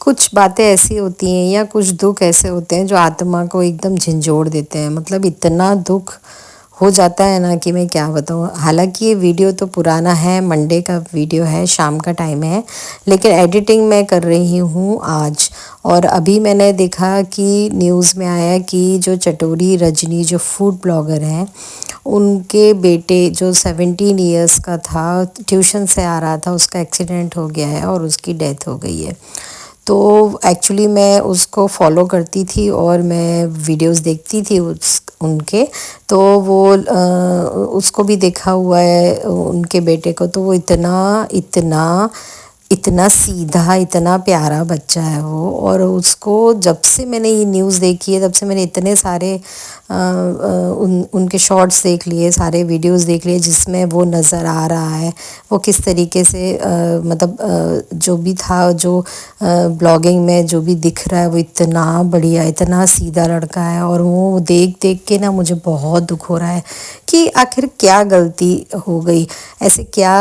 कुछ बातें ऐसी होती हैं या कुछ दुख ऐसे होते हैं जो आत्मा को एकदम झंझोड़ देते हैं। मतलब इतना दुख हो जाता है ना कि मैं क्या बताऊँ। हालांकि ये वीडियो तो पुराना है, मंडे का वीडियो है, शाम का टाइम है, लेकिन एडिटिंग मैं कर रही हूँ आज। और अभी मैंने देखा कि न्यूज़ में आया कि जो चटोरी रजनी जो फूड ब्लॉगर हैं, उनके बेटे जो 17 इयर्स का था, ट्यूशन से आ रहा था, उसका एक्सीडेंट हो गया है और उसकी डेथ हो गई है। तो एक्चुअली मैं उसको फॉलो करती थी और मैं वीडियोस देखती थी उनके। तो वो उसको भी देखा हुआ है उनके बेटे को। तो वो इतना इतना इतना सीधा, इतना प्यारा बच्चा है वो। और उसको जब से मैंने ये न्यूज़ देखी है तब से मैंने इतने सारे उनके शॉर्ट्स देख लिए, सारे वीडियोस देख लिए जिसमें वो नज़र आ रहा है। वो किस तरीके से मतलब जो भी था, जो ब्लॉगिंग में जो भी दिख रहा है, वो इतना बढ़िया, इतना सीधा लड़का है। और वो देख देख के ना मुझे बहुत दुख हो रहा है कि आखिर क्या गलती हो गई, ऐसे क्या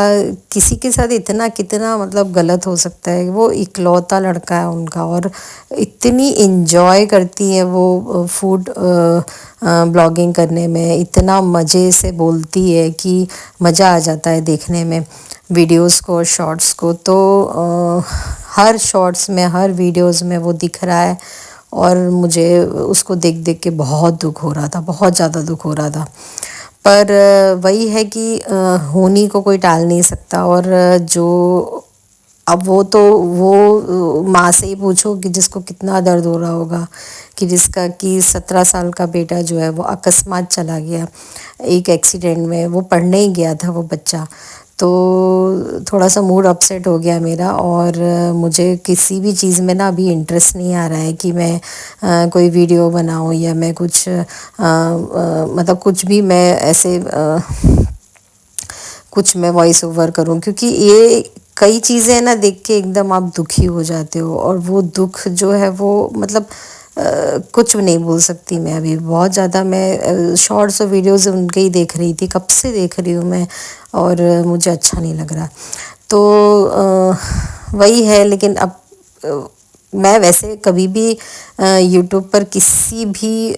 किसी के साथ इतना कितना मतलब गलत हो सकता है। वो इकलौता लड़का है उनका और इतनी इन्जॉय करती है वो फूड ब्लॉगिंग करने में, इतना मज़े से बोलती है कि मज़ा आ जाता है देखने में वीडियोस को और शॉर्ट्स को। तो हर शॉर्ट्स में, हर वीडियोस में वो दिख रहा है और मुझे उसको देख देख के बहुत दुख हो रहा था, बहुत ज़्यादा दुख हो रहा था। पर वही है कि होनी को कोई टाल नहीं सकता। और जो अब वो माँ से ही पूछो कि जिसको कितना दर्द हो रहा होगा कि जिसका कि 17 साल का बेटा जो है वो अकस्मात चला गया एक एक्सीडेंट में। वो पढ़ने ही गया था वो बच्चा। तो थोड़ा सा मूड अपसेट हो गया मेरा। और मुझे किसी भी चीज़ में ना अभी इंटरेस्ट नहीं आ रहा है कि मैं कोई वीडियो बनाऊं या मैं कुछ मतलब कुछ भी मैं ऐसे कुछ मैं वॉइस ओवर करूं, क्योंकि ये कई चीज़ें ना देख के एकदम आप दुखी हो जाते हो। और वो दुख जो है वो मतलब कुछ नहीं बोल सकती मैं अभी। बहुत ज़्यादा मैं शॉर्ट्स और वीडियोस उनके ही देख रही थी, कब से देख रही हूँ मैं, और मुझे अच्छा नहीं लग रहा। तो वही है। लेकिन अब मैं वैसे कभी भी यूट्यूब पर किसी भी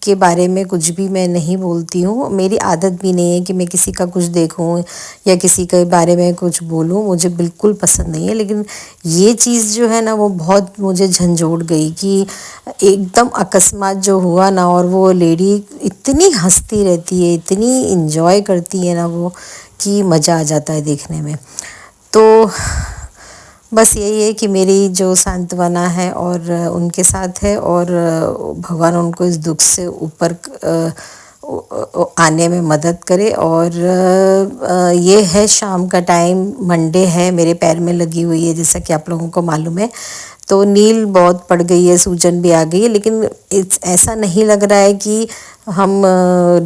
के बारे में कुछ भी मैं नहीं बोलती हूँ। मेरी आदत भी नहीं है कि मैं किसी का कुछ देखूँ या किसी के बारे में कुछ बोलूँ, मुझे बिल्कुल पसंद नहीं है। लेकिन ये चीज़ जो है ना वो बहुत मुझे झंझोड़ गई कि एकदम अकस्मात जो हुआ ना। और वो लेडी इतनी हंसती रहती है, इतनी इंजॉय करती है ना वो, कि मज़ा आ जाता है देखने में। तो बस यही है कि मेरी जो सांत्वना है और उनके साथ है, और भगवान उनको इस दुख से ऊपर आने में मदद करे। और ये है शाम का टाइम, मंडे है, मेरे पैर में लगी हुई है जैसा कि आप लोगों को मालूम है। तो नील बहुत पड़ गई है, सूजन भी आ गई है, लेकिन ऐसा नहीं लग रहा है कि हम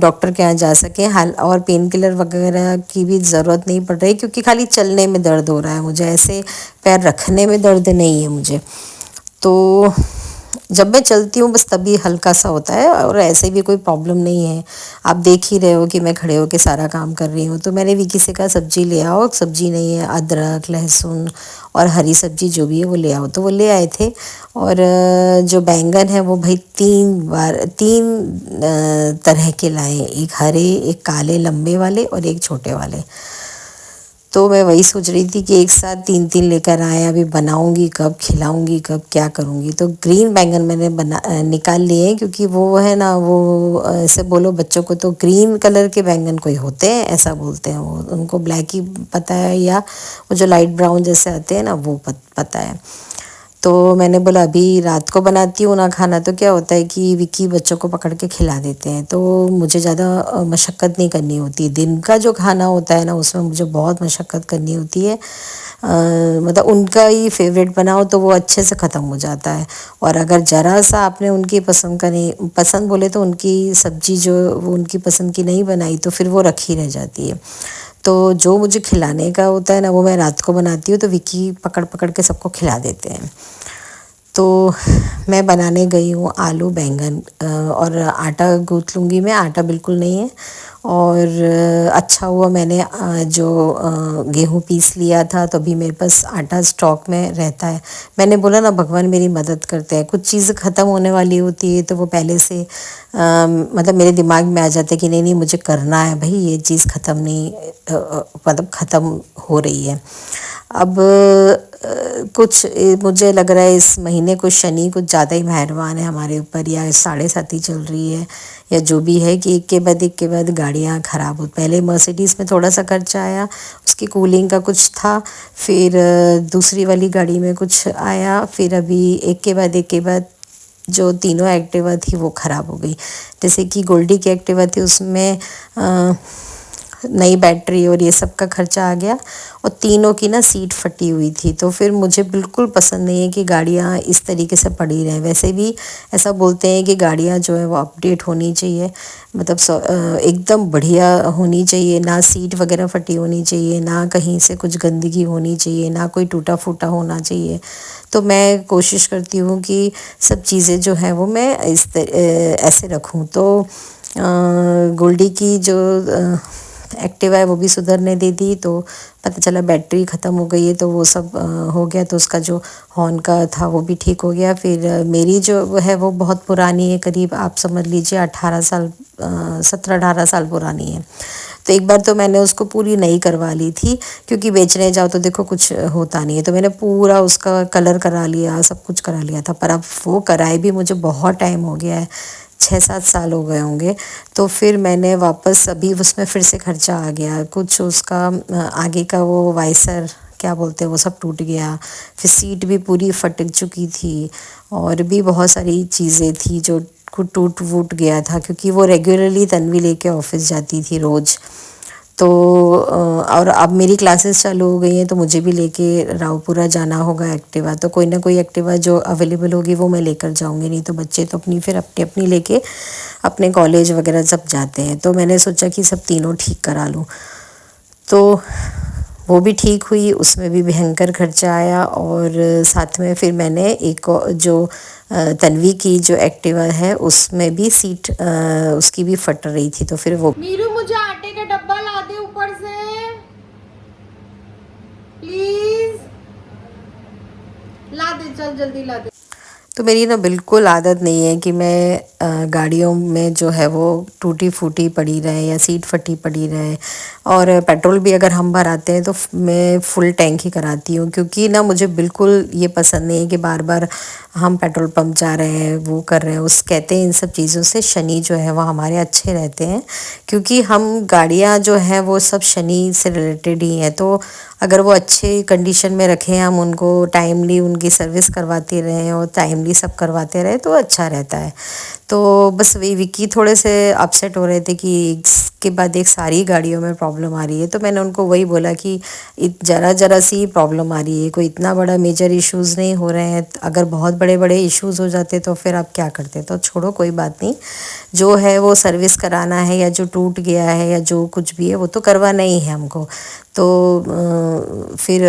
डॉक्टर के यहाँ जा सकें। हाल और पेन किलर वगैरह की भी ज़रूरत नहीं पड़ रही, क्योंकि खाली चलने में दर्द हो रहा है मुझे, ऐसे पैर रखने में दर्द नहीं है मुझे। तो जब मैं चलती हूँ बस तभी हल्का सा होता है, और ऐसे भी कोई प्रॉब्लम नहीं है। आप देख ही रहे हो कि मैं खड़े होकर सारा काम कर रही हूँ। तो मैंने विकी से कहा सब्जी ले आओ, सब्जी नहीं है, अदरक लहसुन और हरी सब्जी जो भी है वो ले आओ। तो वो ले आए थे। और जो बैंगन है वो भाई 3 तरह के लाए, एक हरे, एक काले लंबे वाले और एक छोटे वाले। तो मैं वही सोच रही थी कि एक साथ 3 लेकर आए, अभी बनाऊंगी कब, खिलाऊंगी कब, क्या करूंगी। तो ग्रीन बैंगन मैंने निकाल लिए हैं, क्योंकि वो है ना, वो ऐसे बोलो बच्चों को तो ग्रीन कलर के बैंगन कोई होते हैं ऐसा बोलते हैं, वो उनको ब्लैक ही पता है, या वो जो लाइट ब्राउन जैसे आते हैं ना वो पता है। तो मैंने बोला अभी रात को बनाती हूँ ना खाना, तो क्या होता है कि विक्की बच्चों को पकड़ के खिला देते हैं, तो मुझे ज़्यादा मशक्क़त नहीं करनी होती। दिन का जो खाना होता है ना उसमें मुझे बहुत मशक्क़त करनी होती है। मतलब उनका ही फेवरेट बनाओ तो वो अच्छे से ख़त्म हो जाता है। और अगर ज़रा सा आपने उनकी पसंद का नहीं, पसंद बोले तो उनकी सब्ज़ी जो वो उनकी पसंद की नहीं बनाई तो फिर वो रखी रह जाती है। तो जो मुझे खिलाने का होता है ना वो मैं रात को बनाती हूँ, तो विक्की पकड़ पकड़ के सबको खिला देते हैं। तो मैं बनाने गई हूँ आलू बैंगन, और आटा गूँथ लूँगी मैं, आटा बिल्कुल नहीं है। और अच्छा हुआ मैंने जो गेहूँ पीस लिया था, तो अभी मेरे पास आटा स्टॉक में रहता है। मैंने बोला ना, भगवान मेरी मदद करते हैं। कुछ चीज़ ख़त्म होने वाली होती है तो वो पहले से मतलब मेरे दिमाग में आ जाता है कि नहीं नहीं मुझे करना है भाई, ये चीज़ ख़त्म नहीं मतलब ख़त्म हो रही है। अब कुछ मुझे लग रहा है इस महीने कुछ शनि कुछ ज़्यादा ही मेहरबान है हमारे ऊपर, या 7.5 चल रही है, या जो भी है कि एक के बाद गाड़ियाँ ख़राब हो। पहले मर्सिडीज़ में थोड़ा सा खर्चा आया, उसकी कूलिंग का कुछ था, फिर दूसरी वाली गाड़ी में कुछ आया, फिर अभी एक के बाद जो तीनों एक्टिवा थी वो ख़राब हो गई। जैसे कि गोल्डी की एक्टिवा थी, उसमें नई बैटरी और ये सब का खर्चा आ गया, और तीनों की ना सीट फटी हुई थी। तो फिर मुझे बिल्कुल पसंद नहीं है कि गाड़ियाँ इस तरीके से पड़ी रहें। वैसे भी ऐसा बोलते हैं कि गाड़ियाँ जो है वो अपडेट होनी चाहिए, मतलब एकदम बढ़िया होनी चाहिए, ना सीट वगैरह फटी होनी चाहिए, ना कहीं से कुछ गंदगी होनी चाहिए, ना कोई टूटा फूटा होना चाहिए। तो मैं कोशिश करती हूँ कि सब चीज़ें जो हैं वो मैं ऐसे रखूँ। तो गोल्डी की जो एक्टिवा है वो भी सुधरने दे दी, तो पता चला बैटरी ख़त्म हो गई है, तो वो सब हो गया। तो उसका जो हॉर्न का था वो भी ठीक हो गया। फिर मेरी जो है वो बहुत पुरानी है, करीब आप समझ लीजिए 18 साल 17-18 साल पुरानी है। तो एक बार तो मैंने उसको पूरी नई करवा ली थी, क्योंकि बेचने जाओ तो देखो कुछ होता नहीं है, तो मैंने पूरा उसका कलर करा लिया, सब कुछ करा लिया था। पर अब वो कराए भी मुझे बहुत टाइम हो गया है, 6-7 साल हो गए होंगे। तो फिर मैंने वापस अभी उसमें फिर से खर्चा आ गया, कुछ उसका आगे का वो वाइसर क्या बोलते हैं वो सब टूट गया, फिर सीट भी पूरी फट चुकी थी, और भी बहुत सारी चीज़ें थी जो टूट वूट गया था, क्योंकि वो रेगुलरली तन्वी लेके ऑफिस जाती थी रोज़। तो और अब मेरी क्लासेस चालू हो गई हैं, तो मुझे भी लेके रावपुरा जाना होगा एक्टिवा। तो कोई ना कोई एक्टिवा जो अवेलेबल होगी वो मैं लेकर जाऊंगी, नहीं तो बच्चे तो अपनी फिर अपनी अपनी लेके अपने कॉलेज वगैरह सब जाते हैं। तो मैंने सोचा कि सब तीनों ठीक करा लूँ। तो वो भी ठीक हुई, उसमें भी भयंकर खर्चा आया, और साथ में फिर मैंने एक जो तन्वी की जो एक्टिवा है उसमें भी सीट उसकी भी फट रही थी, तो फिर वो मीरू मुझे आटे का डब्बा ला दे ऊपर से प्लीज, ला दे, चल जल्दी ला दे। तो मेरी ना बिल्कुल आदत नहीं है कि मैं गाड़ियों में जो है वो टूटी फूटी पड़ी रहे या सीट फटी पड़ी रहे। और पेट्रोल भी अगर हम भराते हैं तो मैं फुल टैंक ही कराती हूँ, क्योंकि ना मुझे बिल्कुल ये पसंद नहीं है कि बार बार हम पेट्रोल पंप जा रहे हैं, वो कर रहे हैं। उस कहते हैं इन सब चीज़ों से शनि जो है वो हमारे अच्छे रहते हैं, क्योंकि हम गाड़ियाँ जो हैं वो सब शनि से रिलेटेड ही हैं। तो अगर वो अच्छे कंडीशन में रखें, हम उनको टाइमली उनकी सर्विस करवाते रहें और टाइमली सब करवाते रहें, तो अच्छा रहता है। तो बस वही विक्की थोड़े से अपसेट हो रहे थे कि इसके बाद एक सारी गाड़ियों में प्रॉब्लम आ रही है। तो मैंने उनको वही बोला कि ज़रा ज़रा सी प्रॉब्लम आ रही है, कोई इतना बड़ा मेजर इश्यूज़ नहीं हो रहे हैं। अगर बहुत बड़े बड़े इश्यूज़ हो जाते तो फिर आप क्या करते? तो छोड़ो, कोई बात नहीं, जो है वो सर्विस कराना है, या जो टूट गया है या जो कुछ भी है वो तो करवाना ही है हमको। तो फिर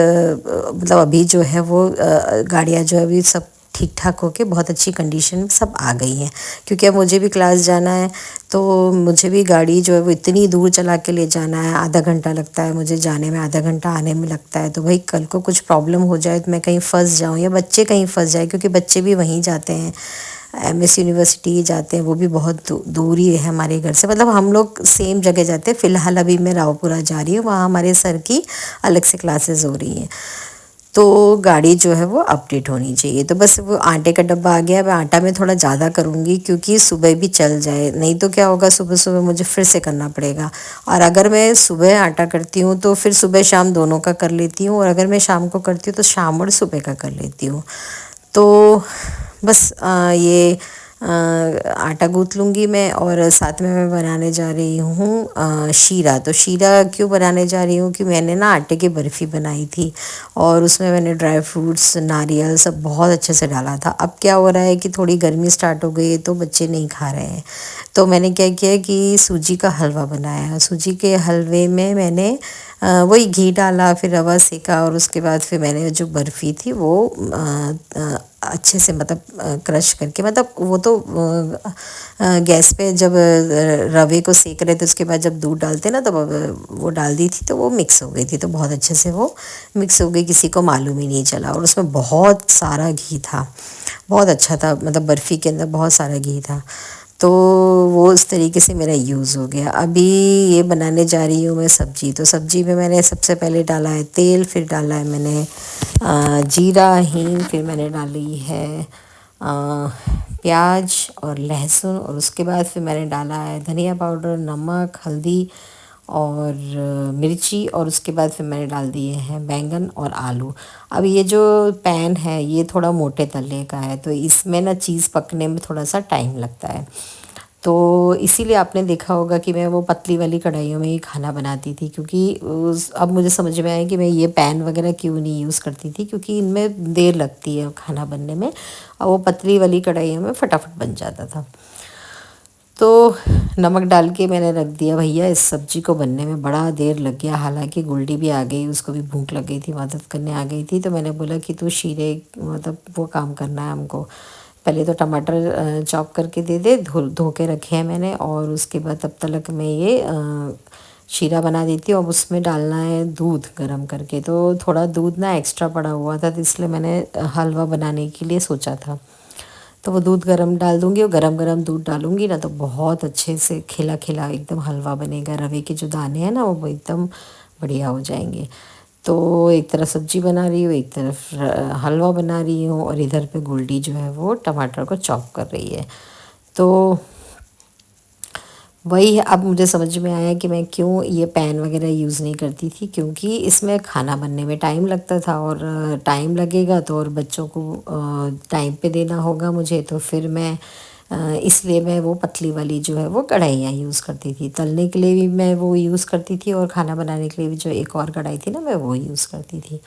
मतलब अभी जो है वो गाड़ियाँ जो है अभी सब ठीक ठाक होके बहुत अच्छी कंडीशन में सब आ गई हैं, क्योंकि अब मुझे भी क्लास जाना है। तो मुझे भी गाड़ी जो है वो इतनी दूर चला के ले जाना है, आधा घंटा लगता है मुझे जाने में, आधा घंटा आने में लगता है। तो भाई कल को कुछ प्रॉब्लम हो जाए तो मैं कहीं फंस जाऊँ या बच्चे कहीं फंस जाए, क्योंकि बच्चे भी वहीं जाते हैं, एमएस यूनिवर्सिटी जाते हैं, वो भी बहुत दूर ही है हमारे घर से। मतलब हम लोग सेम जगह जाते हैं। फ़िलहाल अभी मैं रावपुरा जा रही हूँ, वहाँ हमारे सर की अलग से क्लासेस हो रही हैं। तो गाड़ी जो है वो अपडेट होनी चाहिए। तो बस वो आटे का डब्बा आ गया, मैं आटा में थोड़ा ज़्यादा करूँगी क्योंकि सुबह भी चल जाए, नहीं तो क्या होगा सुबह सुबह मुझे फिर से करना पड़ेगा। और अगर मैं सुबह आटा करती हूँ तो फिर सुबह शाम दोनों का कर लेती हूँ, और अगर मैं शाम को करती हूँ तो शाम और सुबह का कर लेती हूँ। तो बस ये आटा गूँथ लूँगी मैं, और साथ में मैं बनाने जा रही हूँ शीरा। तो शीरा क्यों बनाने जा रही हूँ कि मैंने ना आटे की बर्फ़ी बनाई थी, और उसमें मैंने ड्राई फ्रूट्स, नारियल सब बहुत अच्छे से डाला था। अब क्या हो रहा है कि थोड़ी गर्मी स्टार्ट हो गई है तो बच्चे नहीं खा रहे हैं। तो मैंने क्या किया कि सूजी का हलवा बनाया। सूजी के हलवे में मैंने वही घी डाला, फिर रवा सेका, और उसके बाद फिर मैंने जो बर्फ़ी थी वो अच्छे से मतलब क्रश करके, मतलब वो तो गैस पे जब रवे को सेक रहे थे उसके बाद जब दूध डालते ना तो वो डाल दी थी तो वो मिक्स हो गई थी, तो बहुत अच्छे से वो मिक्स हो गई, किसी को मालूम ही नहीं चला। और उसमें बहुत सारा घी था, बहुत अच्छा था, मतलब बर्फ़ी के अंदर बहुत सारा घी था। तो वो उस तरीके से मेरा यूज़ हो गया। अभी ये बनाने जा रही हूँ मैं सब्ज़ी। तो सब्ज़ी में मैंने सबसे पहले डाला है तेल, फिर डाला है मैंने जीरा हींग, फिर मैंने डाली है प्याज और लहसुन, और उसके बाद फिर मैंने डाला है धनिया पाउडर, नमक, हल्दी और मिर्ची, और उसके बाद फिर मैंने डाल दिए हैं बैंगन और आलू। अब ये जो पैन है ये थोड़ा मोटे तले का है, तो इसमें ना चीज़ पकने में थोड़ा सा टाइम लगता है, तो इसीलिए आपने देखा होगा कि मैं वो पतली वाली कढ़ाइयों में ही खाना बनाती थी, क्योंकि अब मुझे समझ में आया कि मैं ये पैन वगैरह क्यों नहीं यूज़ करती थी, क्योंकि इनमें देर लगती है खाना बनने में, और वो पतली वाली कढ़ाइयों में फटाफट बन जाता था। तो नमक डाल के मैंने रख दिया। भैया इस सब्ज़ी को बनने में बड़ा देर लग गया, हालांकि गुल्डी भी आ गई, उसको भी भूख लग गई थी, मदद करने आ गई थी। तो मैंने बोला कि तू शीरे मतलब वो काम करना है हमको, पहले तो टमाटर चॉप करके दे दे, धो के रखे हैं मैंने, और उसके बाद तब तक मैं ये शीरा बना देती हूँ। अब उसमें डालना है दूध गरम करके, तो थोड़ा दूध ना एक्स्ट्रा पड़ा हुआ था, तो इसलिए मैंने हलवा बनाने के लिए सोचा था। तो वो दूध गरम डाल दूँगी, और गरम गरम दूध डालूँगी ना तो बहुत अच्छे से खिला खिला एकदम हलवा बनेगा। रवे के जो दाने हैं ना वो एकदम बढ़िया हो जाएंगे। तो एक तरफ सब्जी बना रही हूँ, एक तरफ हलवा बना रही हूँ, और इधर पे गोल्डी जो है वो टमाटर को चॉप कर रही है। तो वही अब मुझे समझ में आया कि मैं क्यों ये पैन वगैरह यूज़ नहीं करती थी, क्योंकि इसमें खाना बनने में टाइम लगता था, और टाइम लगेगा तो और बच्चों को टाइम पे देना होगा मुझे, तो फिर मैं इसलिए मैं वो पतली वाली जो है वो कढ़ाइयाँ यूज़ करती थी। तलने के लिए भी मैं वो यूज़ करती थी, और खाना बनाने के लिए भी जो एक और कढ़ाई थी ना मैं वो यूज़ करती थी।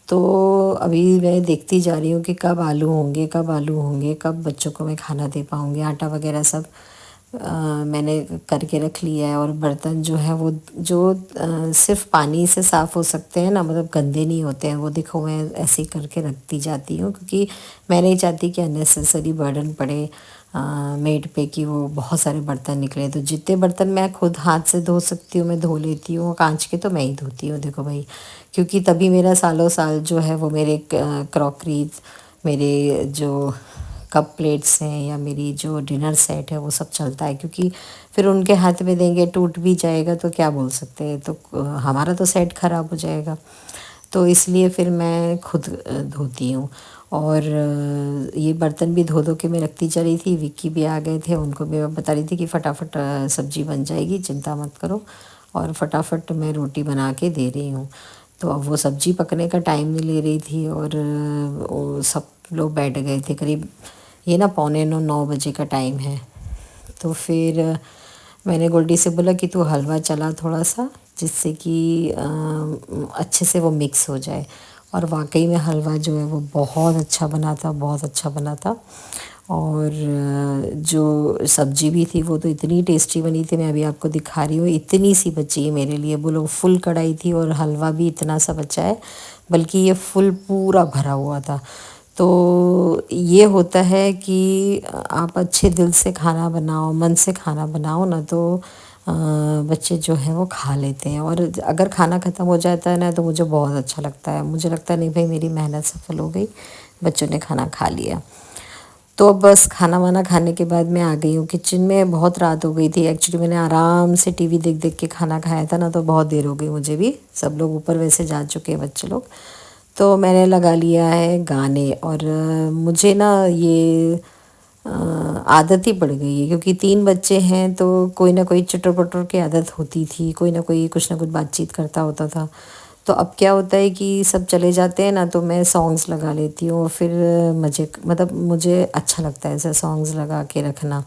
तो अभी मैं देखती जा रही हूँ कि कब आलू होंगे, कब आलू होंगे, कब बच्चों को मैं खाना दे पाऊँगी। आटा वगैरह सब मैंने करके रख लिया है, और बर्तन जो है वो जो सिर्फ पानी से साफ़ हो सकते हैं ना, मतलब गंदे नहीं होते हैं, वो देखो मैं ऐसे ही करके रखती जाती हूँ, क्योंकि मैं नहीं चाहती कि अननेसेसरी बर्डन पड़े मेड पे कि वो बहुत सारे बर्तन निकले। तो जितने बर्तन मैं खुद हाथ से धो सकती हूँ मैं धो लेती हूँ, कांच के तो मैं ही धोती हूँ, देखो भाई, क्योंकि तभी मेरा सालों साल जो है वो मेरे क्रॉकरीज, मेरे जो कप प्लेट्स हैं या मेरी जो डिनर सेट है वो सब चलता है, क्योंकि फिर उनके हाथ में देंगे टूट भी जाएगा तो क्या बोल सकते हैं, तो हमारा तो सेट ख़राब हो जाएगा। तो इसलिए फिर मैं खुद धोती हूँ, और ये बर्तन भी धो धो के मैं रखती जा रही थी। विक्की भी आ गए थे, उनको भी मैं बता रही थी कि फटाफट सब्ज़ी बन जाएगी, चिंता मत करो, और फटाफट मैं रोटी बना के दे रही हूँ। तो अब वो सब्ज़ी पकने का टाइम नहीं ले रही थी, और वो सब लोग बैठ गए थे करीब, ये ना 8:45-9 बजे का टाइम है। तो फिर मैंने गोल्डी से बोला कि तू हलवा चला थोड़ा सा, जिससे कि अच्छे से वो मिक्स हो जाए, और वाकई में हलवा जो है वो बहुत अच्छा बना था, बहुत अच्छा बना था। और जो सब्ज़ी भी थी वो तो इतनी टेस्टी बनी थी, मैं अभी आपको दिखा रही हूँ, इतनी सी बची है मेरे लिए, बोलो फुल कढ़ाई थी, और हलवा भी इतना सा बचा है, बल्कि ये फुल पूरा भरा हुआ था। तो ये होता है कि आप अच्छे दिल से खाना बनाओ, मन से खाना बनाओ ना, तो बच्चे जो हैं वो खा लेते हैं। और अगर खाना ख़त्म हो जाता है ना तो मुझे बहुत अच्छा लगता है, मुझे लगता है नहीं भाई मेरी मेहनत सफल हो गई, बच्चों ने खाना खा लिया। तो अब बस खाना वाना खाने के बाद मैं आ गई हूँ किचन में। बहुत रात हो गई थी एक्चुअली, मैंने आराम से टीवी देख देख के खाना खाया था ना, तो बहुत देर हो गई मुझे भी, सब लोग ऊपर वैसे जा चुके हैं बच्चे लोग। तो मैंने लगा लिया है गाने, और मुझे ना ये आदत ही पड़ गई है, क्योंकि 3 बच्चे हैं तो कोई ना कोई चटर पटर की आदत होती थी, कोई ना कोई कुछ ना कुछ बातचीत करता होता था। तो अब क्या होता है कि सब चले जाते हैं ना तो मैं सॉन्ग्स लगा लेती हूँ, और फिर मज़े मतलब मुझे अच्छा लगता है ऐसे सॉन्ग्स लगा के रखना।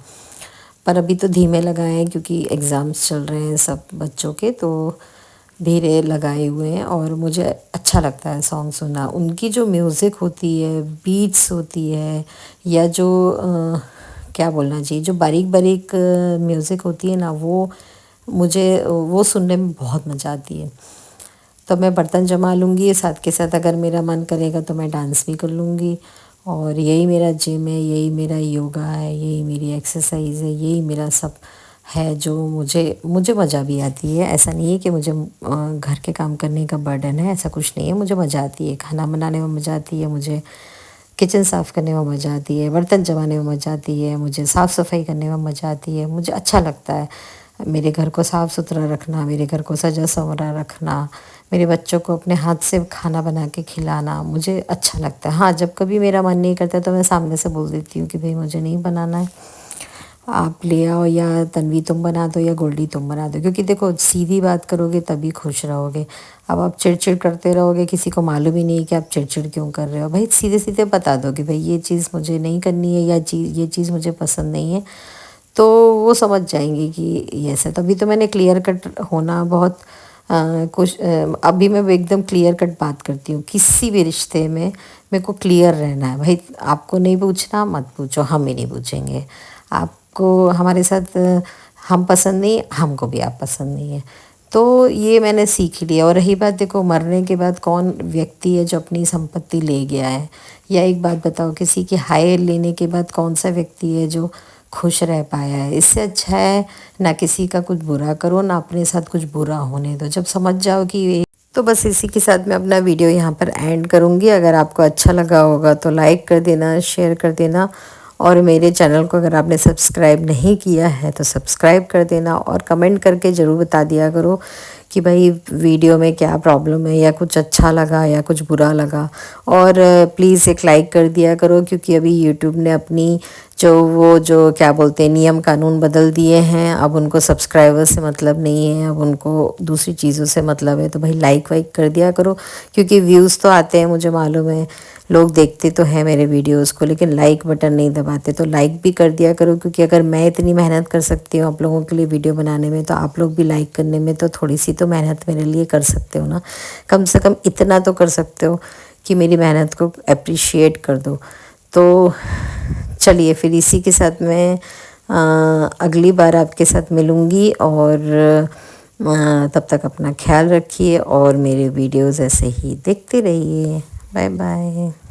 पर अभी तो धीमे लगाए हैं क्योंकि एग्ज़ाम्स चल रहे हैं सब बच्चों के, तो धीरे लगाए हुए हैं, और मुझे अच्छा लगता है सॉन्ग सुनना। उनकी जो म्यूज़िक होती है, बीट्स होती है, या जो क्या बोलना चाहिए, जो बारीक बारीक म्यूज़िक होती है ना, वो मुझे वो सुनने में बहुत मज़ा आती है। तो मैं बर्तन जमा लूँगी, साथ के साथ अगर मेरा मन करेगा तो मैं डांस भी कर लूँगी, और यही मेरा जिम है, यही मेरा योगा है, यही मेरी एक्सरसाइज है, यही मेरा सब है जो मुझे मज़ा भी आती है। ऐसा नहीं है कि मुझे घर के काम करने का बर्डन है, ऐसा कुछ नहीं है। मुझे मज़ा आती है, खाना बनाने में मज़ा आती है, मुझे किचन साफ़ करने में मज़ा आती है, बर्तन जमाने में मज़ा आती है, मुझे साफ़ सफाई करने में मज़ा आती है। मुझे अच्छा लगता है मेरे घर को साफ़ सुथरा रखना, मेरे घर को सजा संवरा रखना, मेरे बच्चों को अपने हाथ से खाना बना के खिलाना मुझे अच्छा लगता है। हाँ, जब कभी मेरा मन नहीं करता तो मैं सामने से बोल देती हूँ कि भाई मुझे नहीं बनाना है, आप ले आओ, या तन्वी तुम बना दो या गोल्डी तुम बना दो। क्योंकि देखो, सीधी बात करोगे तभी खुश रहोगे। अब आप चिड़चिड़ करते रहोगे, किसी को मालूम ही नहीं कि आप चिड़चिड़ क्यों कर रहे हो। भाई सीधे सीधे बता दो कि भाई ये चीज़ मुझे नहीं करनी है, या ये चीज़ मुझे पसंद नहीं है, तो वो समझ जाएंगे कि ये ऐसा। तभी तो मैंने क्लियर कट होना बहुत अभी मैं एकदम क्लियर कट बात करती हूँ। किसी भी रिश्ते में मेरे को क्लियर रहना है। भाई आपको नहीं पूछना मत पूछो, हम ही नहीं पूछेंगे। आपको हमारे साथ हम पसंद नहीं, हमको भी आप पसंद नहीं है। तो ये मैंने सीख लिया। और रही बात, देखो मरने के बाद कौन व्यक्ति है जो अपनी संपत्ति ले गया है, या एक बात बताओ, किसी की हाय लेने के बाद कौन सा व्यक्ति है जो खुश रह पाया है। इससे अच्छा है ना किसी का कुछ बुरा करो, ना अपने साथ कुछ बुरा होने दो। जब समझ जाओ कि तो बस इसी के साथ मैं अपना वीडियो यहाँ पर एंड करूँगी। अगर आपको अच्छा लगा होगा तो लाइक कर देना, शेयर कर देना, और मेरे चैनल को अगर आपने सब्सक्राइब नहीं किया है तो सब्सक्राइब कर देना, और कमेंट करके ज़रूर बता दिया करो कि भाई वीडियो में क्या प्रॉब्लम है, या कुछ अच्छा लगा या कुछ बुरा लगा। और प्लीज़ एक लाइक कर दिया करो, क्योंकि अभी यूट्यूब ने अपनी जो क्या बोलते हैं नियम कानून बदल दिए हैं। अब उनको सब्सक्राइबर से मतलब नहीं है, अब उनको दूसरी चीज़ों से मतलब है। तो भाई लाइक वाइक कर दिया करो, क्योंकि व्यूज़ तो आते हैं, मुझे मालूम है, लोग देखते तो हैं मेरे वीडियोस को, लेकिन लाइक बटन नहीं दबाते। तो लाइक भी कर दिया करो, क्योंकि अगर मैं इतनी मेहनत कर सकती हूँ आप लोगों के लिए वीडियो बनाने में, तो आप लोग भी लाइक करने में तो थोड़ी सी तो मेहनत मेरे लिए कर सकते हो ना। कम से कम इतना तो कर सकते हो कि मेरी मेहनत को अप्रिशिएट कर दो। तो चलिए फिर इसी के साथ मैं अगली बार आपके साथ मिलूँगी। और तब तक अपना ख्याल रखिए और मेरे वीडियोज़ ऐसे ही देखते रहिए। Bye bye.